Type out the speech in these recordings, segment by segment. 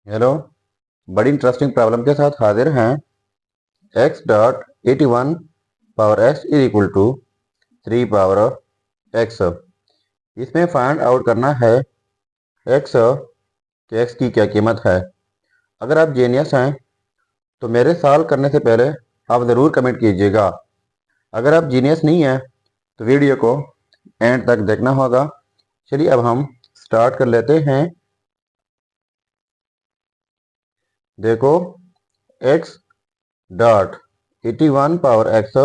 Hello. बड़ी interesting problem के साथ हाजिर हैं। x dot 81 power x is equal to 3 power x। इसमें फाइंड आउट करना है x कि x की क्या कीमत है। अगर आप जीनियस हैं तो मेरे सॉल्व करने से पहले आप ज़रूर कमेंट कीजिएगा। अगर आप जीनियस नहीं हैं तो वीडियो को एंड तक देखना होगा। चलिए अब हम स्टार्ट कर लेते हैं। देखो, x dot 81 power x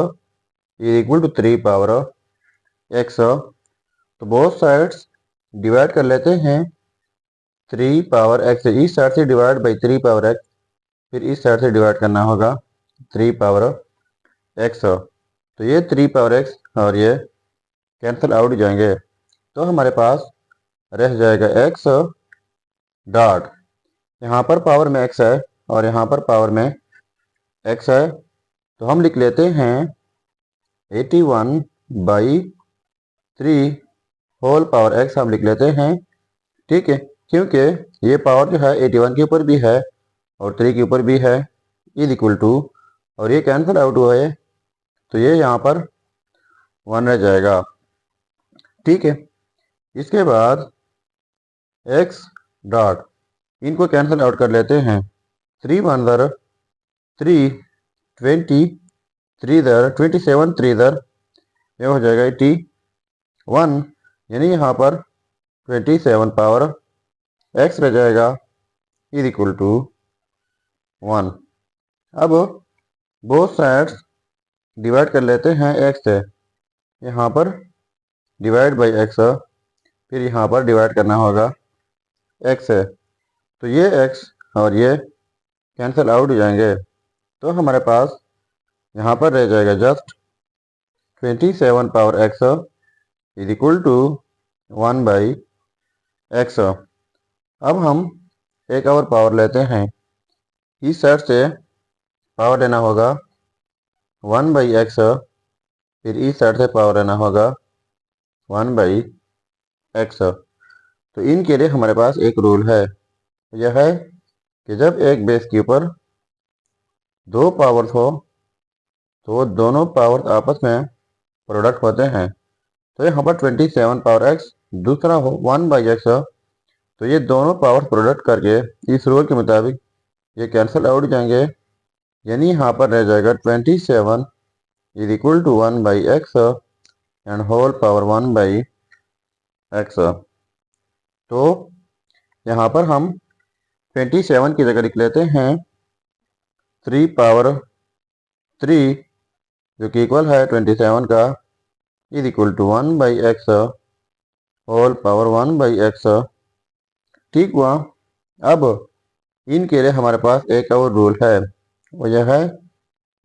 is equal to 3 power x। तो बोथ साइड्स डिवाइड कर लेते हैं। 3 पावर x इस साइड से डिवाइड बाई 3 पावर x, फिर इस साइड से डिवाइड करना होगा 3 पावर x। तो ये 3 पावर x और ये कैंसिल आउट जाएंगे, तो हमारे पास रह जाएगा x डॉट, यहाँ पर पावर में x है और यहाँ पर पावर में x है, तो हम लिख लेते हैं 81 बाई 3 होल पावर x हम लिख लेते हैं। ठीक है, क्योंकि ये पावर जो है 81 के ऊपर भी है और 3 के ऊपर भी है, इज इक्वल टू, और ये कैंसिल आउट हुआ है तो ये यहाँ पर 1 रह जाएगा। ठीक है, इसके बाद x डॉट, इनको कैंसिल आउट कर लेते हैं। 3 वन दर 3, 20, 3 दर 27, 3 दर ये हो जाएगा 81, यानी यहाँ पर 27 पावर x रह जाएगा इज इक्वल टू 1। अब बोथ साइड्स डिवाइड कर लेते हैं x से। यहाँ पर डिवाइड बाई x, फिर यहाँ पर डिवाइड करना होगा x से, तो ये x और ये कैंसिल आउट हो जाएंगे, तो हमारे पास यहाँ पर रह जाएगा just 27 power x is equal to 1 by x। अब हम एक और पावर लेते हैं। इस साइड से पावर लेना होगा 1 बाई x, फिर इस साइड से पावर लेना होगा 1 बाई x। तो इनके लिए हमारे पास एक रूल है, यह है कि जब एक बेस के ऊपर दो पावर्स हो तो दोनों पावर्स आपस में प्रोडक्ट होते हैं। तो यहाँ पर 27 पावर x दूसरा हो 1 बाई x, तो ये दोनों पावर्स प्रोडक्ट करके इस रूल के मुताबिक ये कैंसिल आउट जाएंगे, यानी यहाँ पर रह जाएगा 27 is equal to 1 by x and whole power 1 by x। तो यहाँ पर हम 27 की जगह लिख लेते हैं 3 पावर 3, जो कि इक्वल है 27 का, is equal to 1 by x whole power 1 by x। ठीक हुआ। अब इनके लिए हमारे पास एक और रूल है, वो यह है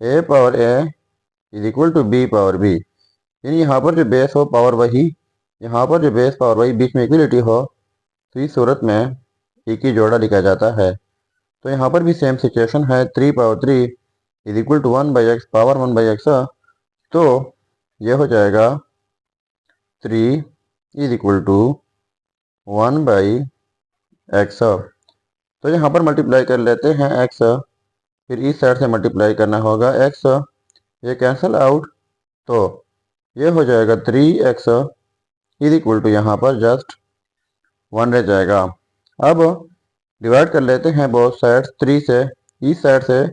a power a is equal to b power b, यानी यहाँ पर जो बेस हो पावर वही, यहाँ पर जो बेस पावर वही, बीच में इक्वलिटी हो, तो इस सूरत में एक ही जोड़ा लिखा जाता है। तो यहाँ पर भी सेम सिचुएशन है, 3 power 3 is equal to 1 by x power 1 by x, तो ये हो जाएगा 3 is equal to 1 by x. तो यहाँ पर मल्टीप्लाई कर लेते हैं x, फिर इस साइड से मल्टीप्लाई करना होगा x, ये कैंसिल आउट, तो ये हो जाएगा 3x इज इक्वल टू यहाँ पर जस्ट 1 रह जाएगा। अब डिवाइड कर लेते हैं बोथ साइड्स 3 से, इस साइड से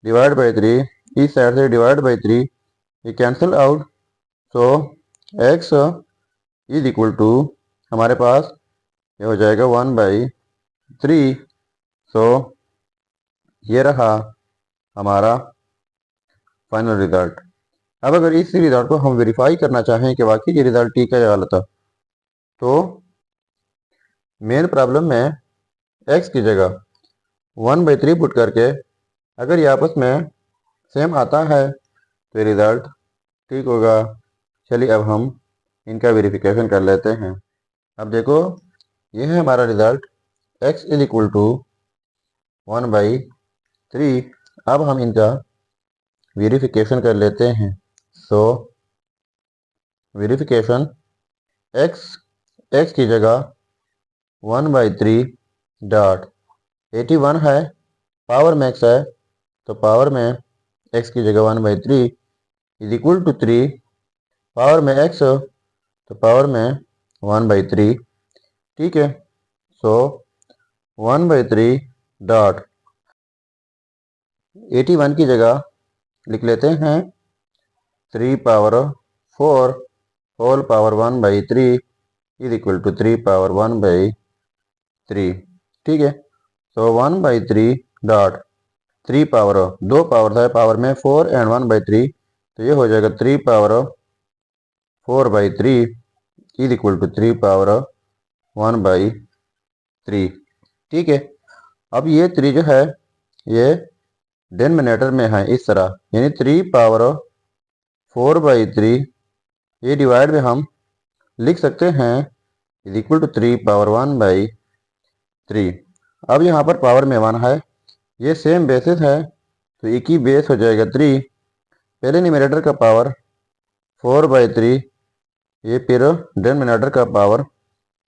डिवाइड बाई 3, इस साइड से डिवाइड बाई 3, ये cancel out, so x is equal to हमारे पास ये हो जाएगा 1 बाई 3। सो ये रहा हमारा फाइनल रिजल्ट। अब अगर इस रिजल्ट को हम वेरीफाई करना चाहें कि वाकई ये रिजल्ट ठीक है या गलत है, तो मेन प्रॉब्लम में x की जगह 1 बाई 3 पुट करके अगर ये आपस में सेम आता है तो ये रिजल्ट ठीक होगा। चलिए अब हम इनका वेरिफिकेशन कर लेते हैं। अब देखो, ये है हमारा result, x is equal to 1 by 3। अब हम इनका वेरिफिकेशन कर लेते हैं। सो वेरिफिकेशन, x की जगह 1 बाई 3 डॉट 81 है, पावर में x है, तो पावर में x की जगह 1/3 इज इक्वल टू 3, पावर में x तो पावर में 1/3, ठीक है। सो 1/3 डॉट 81 की जगह लिख लेते हैं 3 power 4 whole power 1/3 is equal to 3 power 1/3, ठीक है। सो 1/3 डॉट 3 पावर, दो पावर है पावर में 4 एंड 1/3, तो ये हो जाएगा 3 power 4/3 is equal to 3 power 1/3, ठीक है। अब ये 3 जो है ये डिनोमिनेटर में है इस तरह, यानी 3 पावर 4/3 ये डिवाइड में हम लिख सकते हैं इज इक्वल टू 3 पावर 1/3। अब यहाँ पर पावर में 1 है, ये सेम बेसिस है, तो एक ही बेस हो जाएगा 3, पहले न्यूमरेटर का पावर 4/3, ये फिर डिनोमिनेटर का power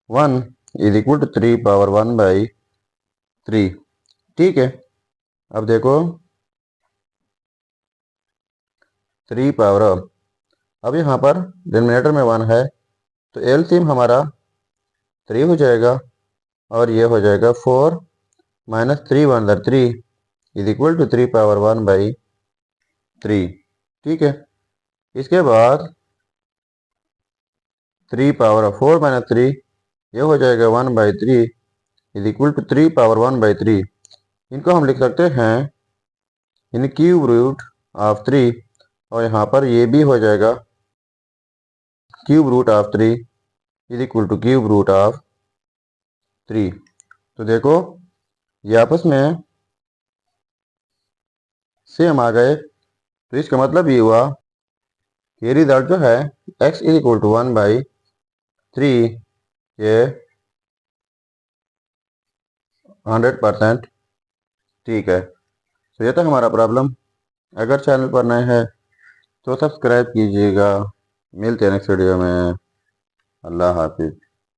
1 is equal to 3 power 1/3, ठीक है। अब देखो 3 पावर, अब यहाँ पर डिनोमिनेटर में 1 है, तो एलसीएम हमारा 3 हो जाएगा और ये हो जाएगा 4 minus 3 1 3 is equal to 3 power 1/3, ठीक है। इसके बाद 3 पावर 4 माइनस 3 ये हो जाएगा 1/3 इज इक्वल टू 3 पावर 1/3, इनको हम लिख सकते हैं इन क्यूब रूट ऑफ 3, और यहाँ पर ये भी हो जाएगा cube root of 3 is equal to cube root of 3। तो देखो ये आपस में सेम आ गए, तो इसका मतलब ये हुआ कि रिजल्ट जो है x इज इक्वल टू 1/3 ये 100% ठीक है। तो ये था हमारा प्रॉब्लम। अगर चैनल पर नए हैं तो सब्सक्राइब कीजिएगा। मिलते हैं नेक्स्ट वीडियो में। अल्लाह हाफिज़।